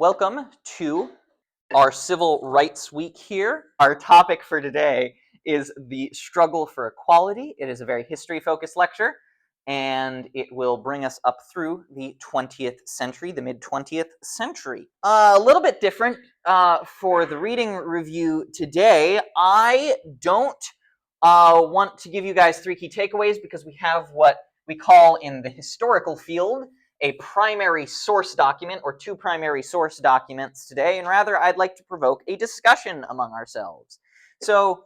Welcome to our Civil Rights Week here. Our topic for today is the struggle for equality. It is a very history-focused lecture, and it will bring us up through the 20th century, the mid-20th century. A little bit different for the reading review today. I don't want to give you guys three key takeaways because we have what we call in the historical field a primary source document or two primary source documents today, and rather I'd like to provoke a discussion among ourselves. So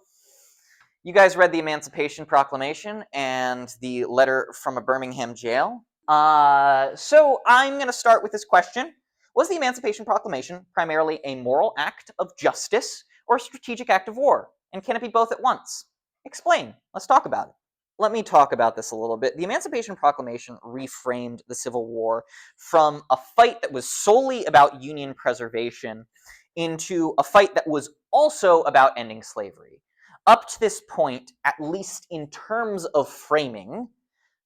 you guys read the Emancipation Proclamation and the letter from a Birmingham jail. So I'm going to start with this question. Was the Emancipation Proclamation primarily a moral act of justice or a strategic act of war? And can it be both at once? Explain. Let's talk about it. Let me talk about this a little bit. The Emancipation Proclamation reframed the Civil War from a fight that was solely about Union preservation into a fight that was also about ending slavery. Up to this point, at least in terms of framing,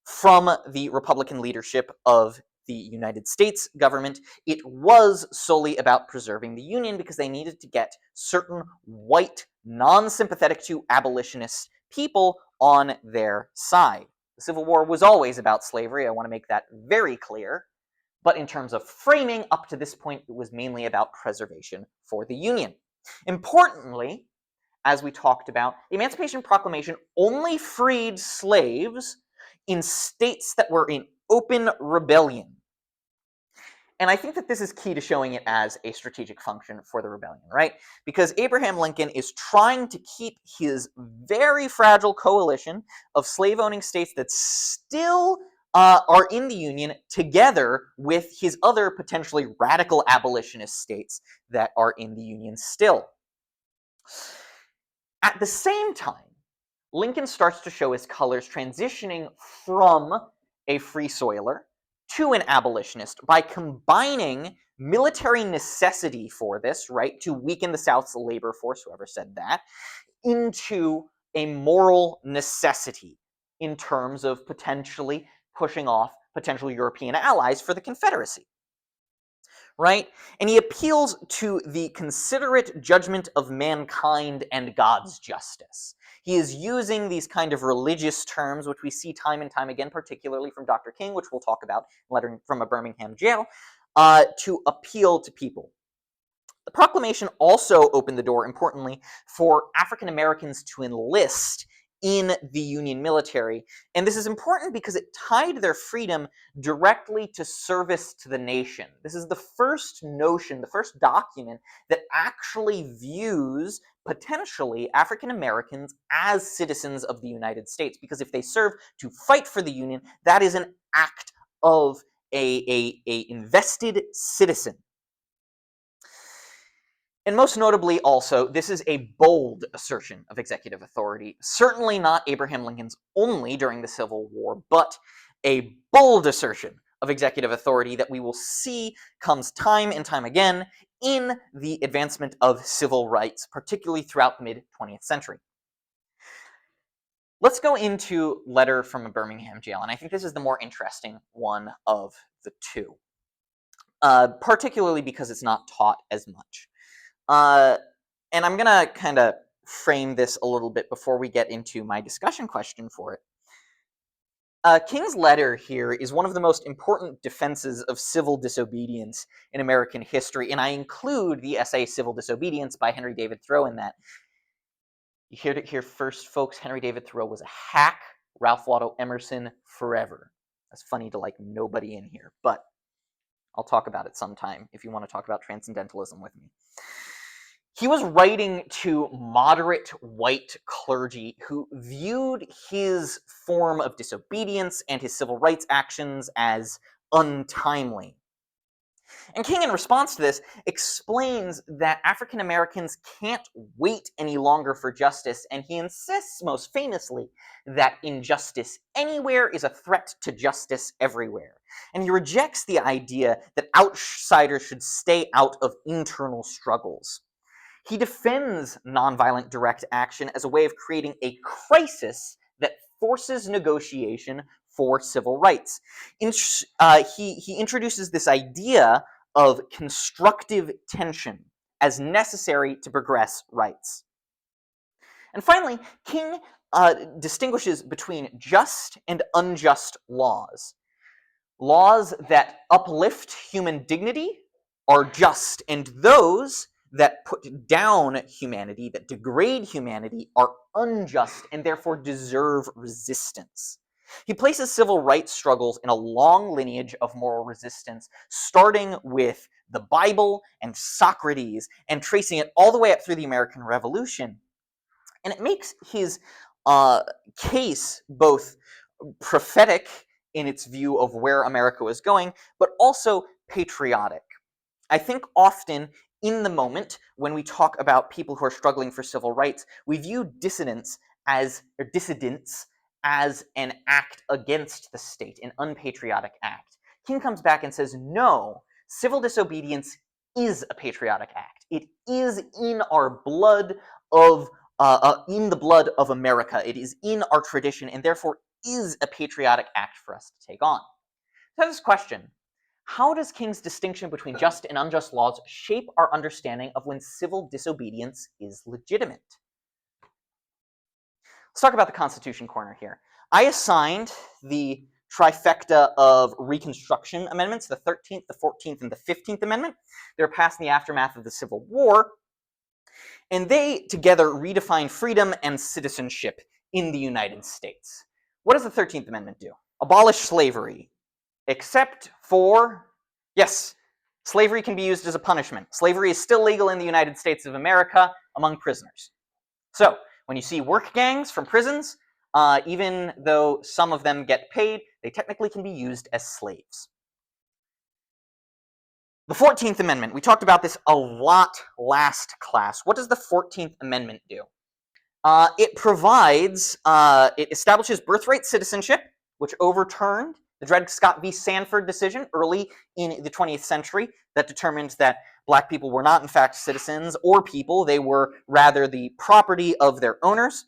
from the Republican leadership of the United States government, it was solely about preserving the Union because they needed to get certain white, non-sympathetic to abolitionist people on their side. The Civil War was always about slavery. I want to make that very clear. But in terms of framing, up to this point, it was mainly about preservation for the Union. Importantly, as we talked about, the Emancipation Proclamation only freed slaves in states that were in open rebellion. And I think that this is key to showing it as a strategic function for the rebellion, right? Because Abraham Lincoln is trying to keep his very fragile coalition of slave-owning states that still are in the Union together with his other potentially radical abolitionist states that are in the Union still. At the same time, Lincoln starts to show his colors transitioning from a free soiler to an abolitionist by combining military necessity for this, right, to weaken the South's labor force, whoever said that, into a moral necessity in terms of potentially pushing off potential European allies for the Confederacy. Right? And he appeals to the considerate judgment of mankind and God's justice. He is using these kind of religious terms, which we see time and time again, particularly from Dr. King, which we'll talk about in Letter from a Birmingham jail, to appeal to people. The proclamation also opened the door, importantly, for African Americans to enlist in the Union military. And this is important because it tied their freedom directly to service to the nation. This is the first notion, the first document that actually views potentially African Americans as citizens of the United States. Because if they serve to fight for the Union, that is an act of a invested citizen. And most notably also, this is a bold assertion of executive authority, certainly not Abraham Lincoln's only during the Civil War, but a bold assertion of executive authority that we will see comes time and time again in the advancement of civil rights, particularly throughout the mid-20th century. Let's go into Letter from a Birmingham jail, and I think this is the more interesting one of the two, particularly because it's not taught as much. And I'm going to kind of frame this a little bit before we get into my discussion question for it. King's letter here is one of the most important defenses of civil disobedience in American history, and I include the essay Civil Disobedience by Henry David Thoreau in that. You heard it here first, folks. Henry David Thoreau was a hack. Ralph Waldo Emerson forever. That's funny to nobody in here, but I'll talk about it sometime if you want to talk about transcendentalism with me. He was writing to moderate white clergy who viewed his form of disobedience and his civil rights actions as untimely. And King, in response to this, explains that African Americans can't wait any longer for justice, and he insists most famously that injustice anywhere is a threat to justice everywhere. And he rejects the idea that outsiders should stay out of internal struggles. He defends nonviolent direct action as a way of creating a crisis that forces negotiation for civil rights. He introduces this idea of constructive tension as necessary to progress rights. And finally, King distinguishes between just and unjust laws. Laws that uplift human dignity are just, and those that put down humanity, that degrade humanity, are unjust and therefore deserve resistance. He places civil rights struggles in a long lineage of moral resistance, starting with the Bible and Socrates and tracing it all the way up through the American Revolution. And it makes his case both prophetic in its view of where America was going, but also patriotic. I think often in the moment when we talk about people who are struggling for civil rights, we view dissidents as an act against the state, an unpatriotic act. King comes back and says, no, civil disobedience is a patriotic act. It is in our blood in the blood of America. It is in our tradition, and therefore is a patriotic act for us to take on. So this question: how does King's distinction between just and unjust laws shape our understanding of when civil disobedience is legitimate? Let's talk about the Constitution corner here. I assigned the trifecta of Reconstruction amendments, the 13th, the 14th, and the 15th Amendment. They were passed in the aftermath of the Civil War, and they together redefine freedom and citizenship in the United States. What does the 13th Amendment do? Abolish slavery, except for, yes, slavery can be used as a punishment. Slavery is still legal in the United States of America among prisoners. So, when you see work gangs from prisons, even though some of them get paid, they technically can be used as slaves. The 14th Amendment, we talked about this a lot last class. What does the 14th Amendment do? It establishes birthright citizenship, which overturned the Dred Scott v. Sanford decision early in the 20th century that determined that black people were not in fact citizens or people, they were rather the property of their owners.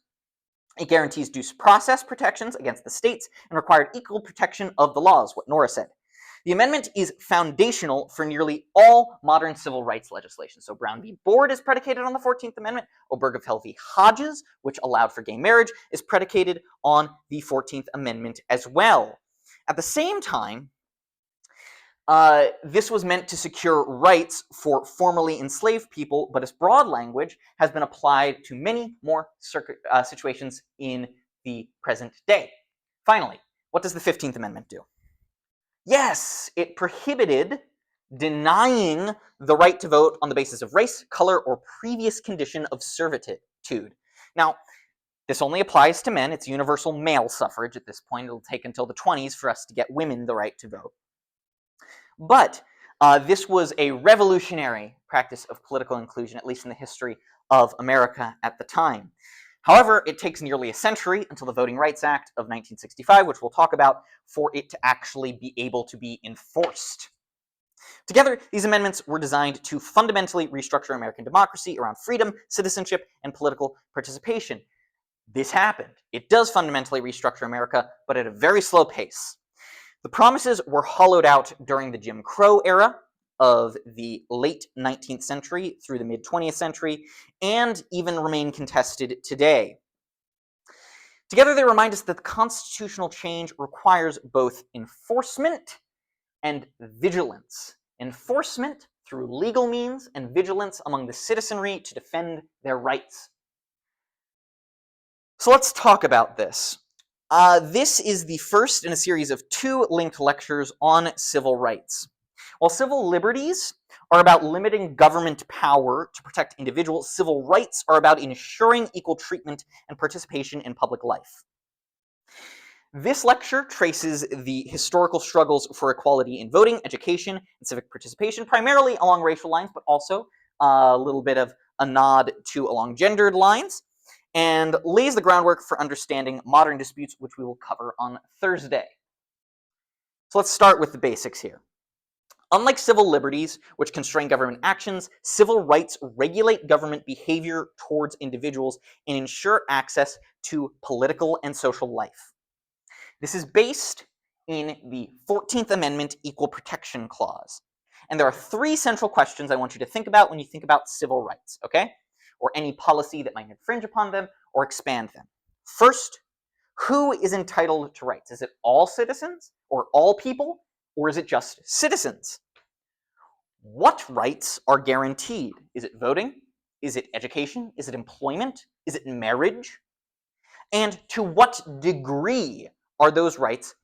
It guarantees due process protections against the states and required equal protection of the laws, what Nora said. The amendment is foundational for nearly all modern civil rights legislation. So Brown v. Board is predicated on the 14th Amendment. Obergefell v. Hodges, which allowed for gay marriage, is predicated on the 14th Amendment as well. At the same time, this was meant to secure rights for formerly enslaved people, but its broad language has been applied to many more situations in the present day. Finally, what does the 15th Amendment do? Yes, it prohibited denying the right to vote on the basis of race, color, or previous condition of servitude. Now, this only applies to men. It's universal male suffrage at this point. It'll take until the 20s for us to get women the right to vote. But this was a revolutionary practice of political inclusion, at least in the history of America at the time. However, it takes nearly a century until the Voting Rights Act of 1965, which we'll talk about, for it to actually be able to be enforced. Together, these amendments were designed to fundamentally restructure American democracy around freedom, citizenship, and political participation. This happened. It does fundamentally restructure America, but at a very slow pace. The promises were hollowed out during the Jim Crow era of the late 19th century through the mid-20th century, and even remain contested today. Together, they remind us that the constitutional change requires both enforcement and vigilance. Enforcement through legal means and vigilance among the citizenry to defend their rights. So let's talk about this. This is the first in a series of 2 linked lectures on civil rights. While civil liberties are about limiting government power to protect individuals, civil rights are about ensuring equal treatment and participation in public life. This lecture traces the historical struggles for equality in voting, education, and civic participation, primarily along racial lines, but also a little bit of a nod to along gendered lines, and lays the groundwork for understanding modern disputes, which we will cover on Thursday. So let's start with the basics here. Unlike civil liberties, which constrain government actions, civil rights regulate government behavior towards individuals and ensure access to political and social life. This is based in the 14th Amendment Equal Protection Clause. And there are three central questions I want you to think about when you think about civil rights, okay? Or any policy that might infringe upon them or expand them. First, who is entitled to rights? Is it all citizens or all people, or is it just citizens? What rights are guaranteed? Is it voting? Is it education? Is it employment? Is it marriage? And to what degree are those rights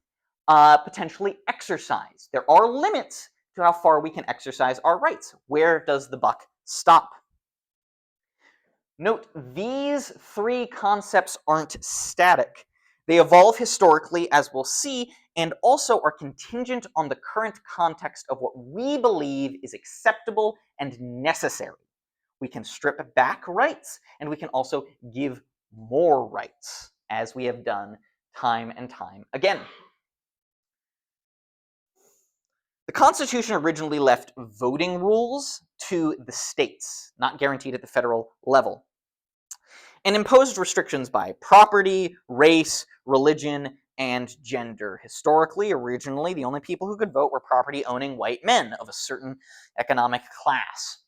potentially exercised? There are limits to how far we can exercise our rights. Where does the buck stop? Note, these three concepts aren't static. They evolve historically, as we'll see, and also are contingent on the current context of what we believe is acceptable and necessary. We can strip back rights, and we can also give more rights, as we have done time and time again. The Constitution originally left voting rules to the states, not guaranteed at the federal level, and imposed restrictions by property, race, religion, and gender. Historically, originally, the only people who could vote were property-owning white men of a certain economic class.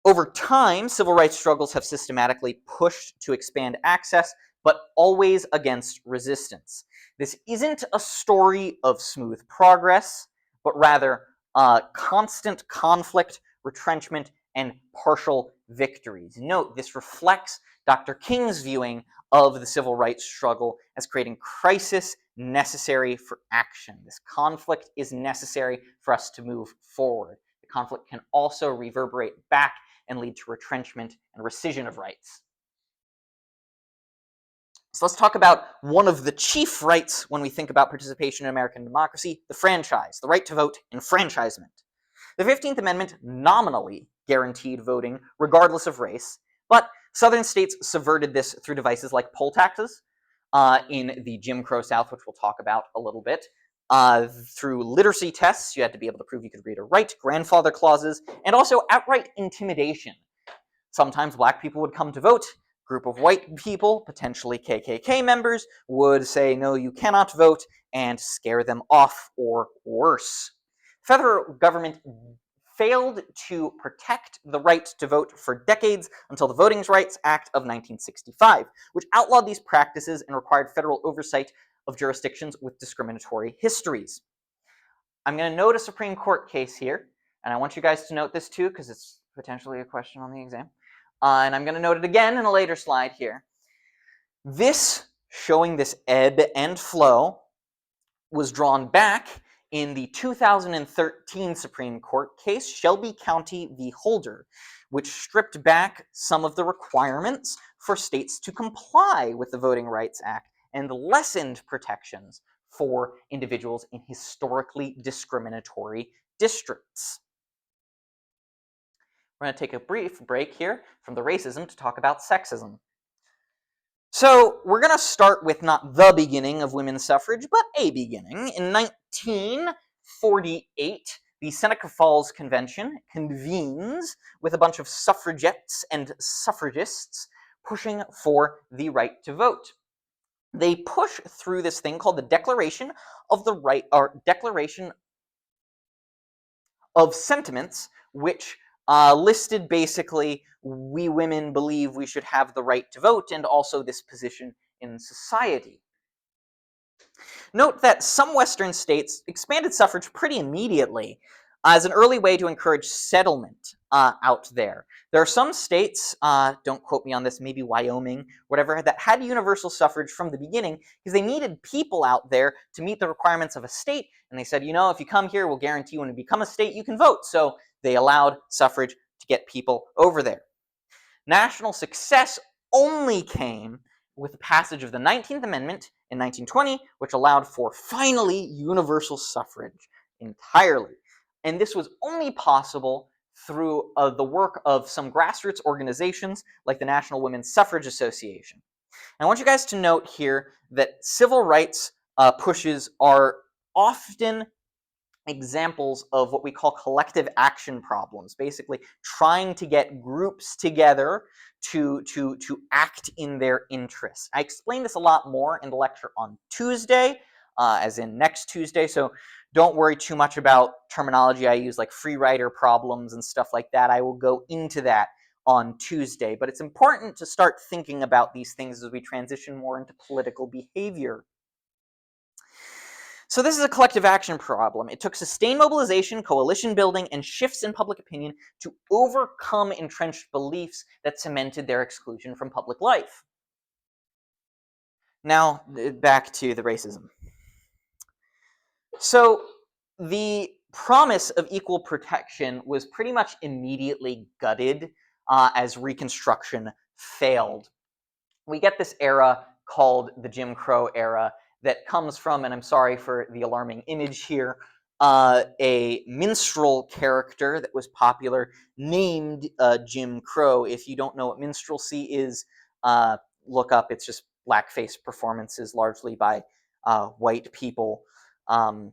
Over time, civil rights struggles have systematically pushed to expand access, but always against resistance. This isn't a story of smooth progress, but rather constant conflict, retrenchment, and partial victories. Note, this reflects Dr. King's viewing of the civil rights struggle as creating crisis necessary for action. This conflict is necessary for us to move forward. The conflict can also reverberate back and lead to retrenchment and rescission of rights. So let's talk about one of the chief rights when we think about participation in American democracy, the franchise, the right to vote, enfranchisement. The 15th Amendment nominally guaranteed voting regardless of race, but Southern states subverted this through devices like poll taxes in the Jim Crow South, which we'll talk about a little bit, through literacy tests. You had to be able to prove you could read or write, grandfather clauses, and also outright intimidation. Sometimes black people would come to vote. A group of white people, potentially KKK members, would say, no, you cannot vote, and scare them off, or worse. Federal government failed to protect the right to vote for decades until the Voting Rights Act of 1965, which outlawed these practices and required federal oversight of jurisdictions with discriminatory histories. I'm going to note a Supreme Court case here, and I want you guys to note this too, because it's potentially a question on the exam. And I'm going to note it again in a later slide here. This, showing this ebb and flow, was drawn back in the 2013 Supreme Court case, Shelby County v. Holder, which stripped back some of the requirements for states to comply with the Voting Rights Act and lessened protections for individuals in historically discriminatory districts. We're going to take a brief break here from the racism to talk about sexism. So we're going to start with not the beginning of women's suffrage, but a beginning. In 1948, the Seneca Falls Convention convenes with a bunch of suffragettes and suffragists pushing for the right to vote. They push through this thing called the Declaration of the Right, or Declaration of Sentiments, which listed basically, we women believe we should have the right to vote, and also this position in society. Note that some Western states expanded suffrage pretty immediately as an early way to encourage settlement out there. There are some states, don't quote me on this, maybe Wyoming, whatever, that had universal suffrage from the beginning because they needed people out there to meet the requirements of a state, and they said, you know, if you come here, we'll guarantee when you become a state, you can vote. So they allowed suffrage to get people over there. National success only came with the passage of the 19th Amendment in 1920, which allowed for finally universal suffrage entirely. And this was only possible through the work of some grassroots organizations like the National Women's Suffrage Association. And I want you guys to note here that civil rights pushes are often examples of what we call collective action problems, basically trying to get groups together to act in their interests. I explained this a lot more in the lecture on Tuesday, as in next Tuesday. So don't worry too much about terminology I use, like free rider problems and stuff like that. I will go into that on Tuesday. But it's important to start thinking about these things as we transition more into political behavior. So this is a collective action problem. It took sustained mobilization, coalition building, and shifts in public opinion to overcome entrenched beliefs that cemented their exclusion from public life. Now, back to the racism. So the promise of equal protection was pretty much immediately gutted as Reconstruction failed. We get this era called the Jim Crow era that comes from, and I'm sorry for the alarming image here, a minstrel character that was popular named Jim Crow. If you don't know what minstrelsy is, look up. It's just blackface performances largely by white people.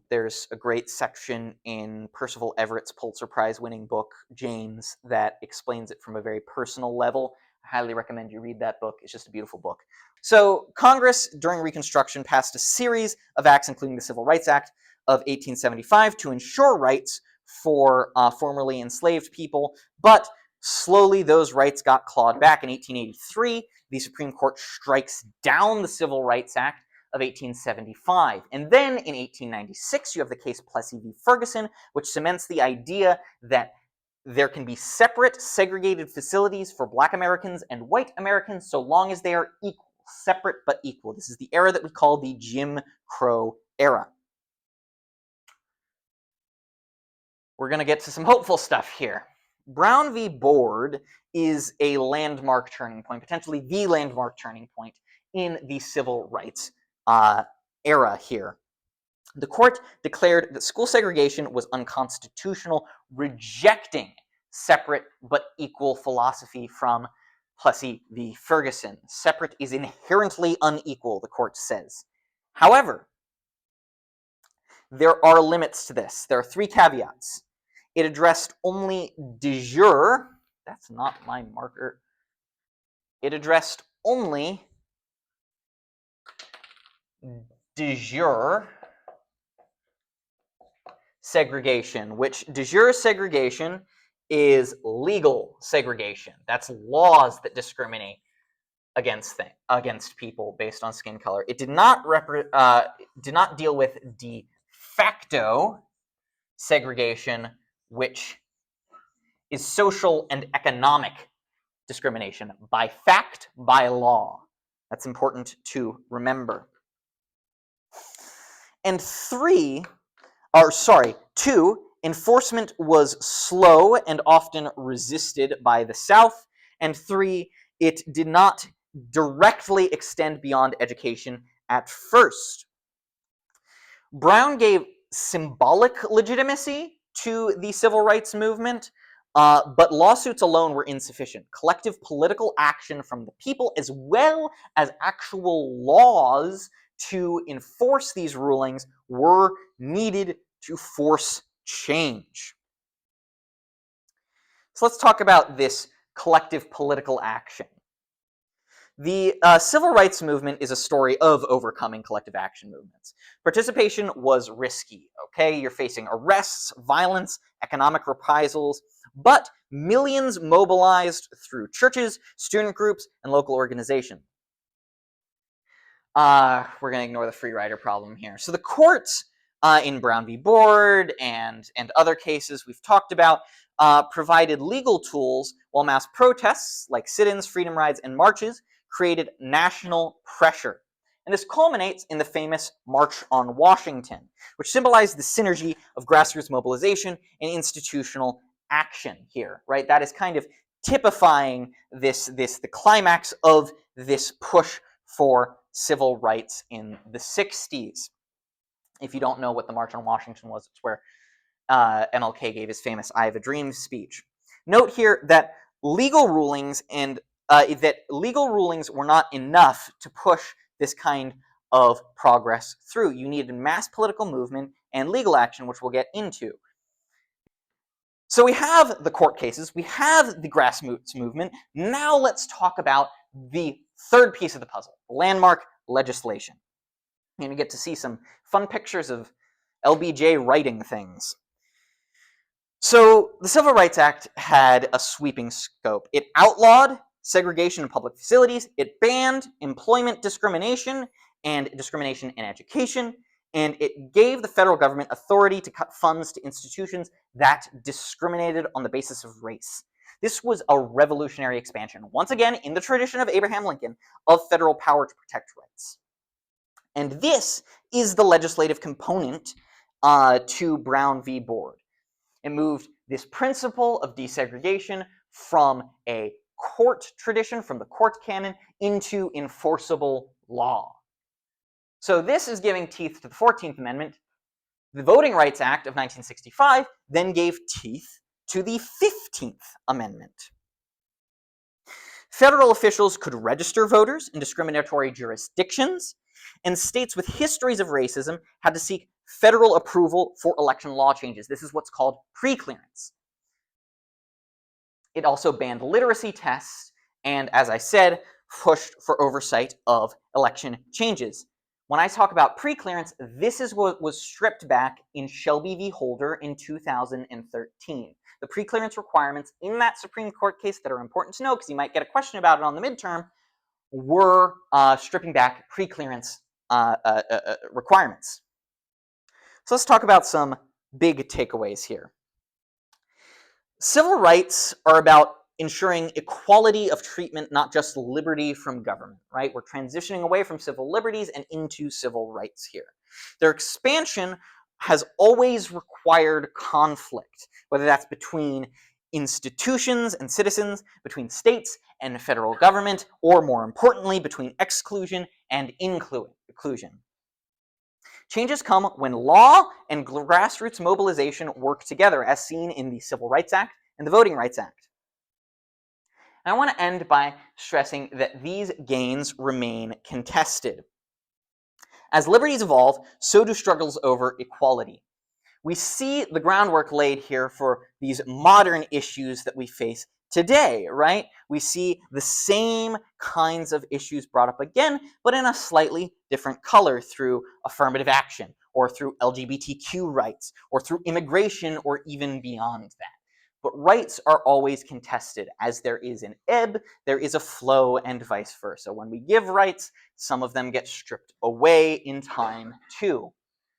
There's a great section in Percival Everett's Pulitzer Prize winning book, James, that explains it from a very personal level. I highly recommend you read that book. It's just a beautiful book. So Congress, during Reconstruction, passed a series of acts, including the Civil Rights Act of 1875, to ensure rights for formerly enslaved people, but slowly those rights got clawed back. In 1883, the Supreme Court strikes down the Civil Rights Act of 1875. And then in 1896, you have the case Plessy v. Ferguson, which cements the idea that there can be separate, segregated facilities for Black Americans and white Americans so long as they are equal, separate but equal. This is the era that we call the Jim Crow era. We're going to get to some hopeful stuff here. Brown v. Board is a landmark turning point, potentially the landmark turning point in the civil rights era here. The court declared that school segregation was unconstitutional, rejecting separate but equal philosophy from Plessy v. Ferguson. Separate is inherently unequal, the court says. However, there are limits to this. There are three caveats. It addressed only de jure, that's not my marker, it addressed only de jure segregation, which de jure segregation is legal segregation. That's laws that discriminate against people based on skin color. It did not deal with de facto segregation, which is social and economic discrimination by fact, by law. That's important to remember. And two, enforcement was slow and often resisted by the South. And three, it did not directly extend beyond education at first. Brown gave symbolic legitimacy to the civil rights movement, but lawsuits alone were insufficient. Collective political action from the people, as well as actual laws to enforce these rulings, were needed to force change. So let's talk about this collective political action. The civil rights movement is a story of overcoming collective action movements. Participation was risky, okay? You're facing arrests, violence, economic reprisals, but millions mobilized through churches, student groups, and local organizations. We're going to ignore the free rider problem here. So the courts in Brown v. Board and other cases we've talked about provided legal tools, while mass protests like sit-ins, freedom rides, and marches created national pressure. And this culminates in the famous March on Washington, which symbolized the synergy of grassroots mobilization and institutional action here, right? That is kind of typifying the climax of this push for civil rights in the 60s. If you don't know what the March on Washington was, it's where MLK gave his famous "I Have a Dream" speech. Note here that legal rulings were not enough to push this kind of progress through. You needed mass political movement and legal action, which we'll get into. So we have the court cases, we have the grassroots movement. Now let's talk about the third piece of the puzzle, landmark legislation. And you get to see some fun pictures of LBJ writing things. So the Civil Rights Act had a sweeping scope. It outlawed segregation in public facilities, it banned employment discrimination and discrimination in education, and it gave the federal government authority to cut funds to institutions that discriminated on the basis of race. This was a revolutionary expansion, once again in the tradition of Abraham Lincoln, of federal power to protect rights. And this is the legislative component to Brown v. Board. It moved this principle of desegregation from a court tradition, from the court canon, into enforceable law. So this is giving teeth to the 14th Amendment. The Voting Rights Act of 1965 then gave teeth to the 15th Amendment. Federal officials could register voters in discriminatory jurisdictions, and states with histories of racism had to seek federal approval for election law changes. This is what's called preclearance. It also banned literacy tests and, as I said, pushed for oversight of election changes. When I talk about preclearance, this is what was stripped back in Shelby v. Holder in 2013. The preclearance requirements in that Supreme Court case that are important to know, because you might get a question about it on the midterm, were stripping back preclearance requirements. So let's talk about some big takeaways here. Civil rights are about ensuring equality of treatment, not just liberty from government, right? We're transitioning away from civil liberties and into civil rights here. Their expansion has always required conflict, whether that's between institutions and citizens, between states and federal government, or more importantly, between exclusion and inclusion. Changes come when law and grassroots mobilization work together, as seen in the Civil Rights Act and the Voting Rights Act. And I want to end by stressing that these gains remain contested. As liberties evolve, so do struggles over equality. We see the groundwork laid here for these modern issues that we face today, right? We see the same kinds of issues brought up again, but in a slightly different color through affirmative action, or through LGBTQ rights, or through immigration, or even beyond that. But rights are always contested. As there is an ebb, there is a flow, and vice versa. When we give rights, some of them get stripped away in time too.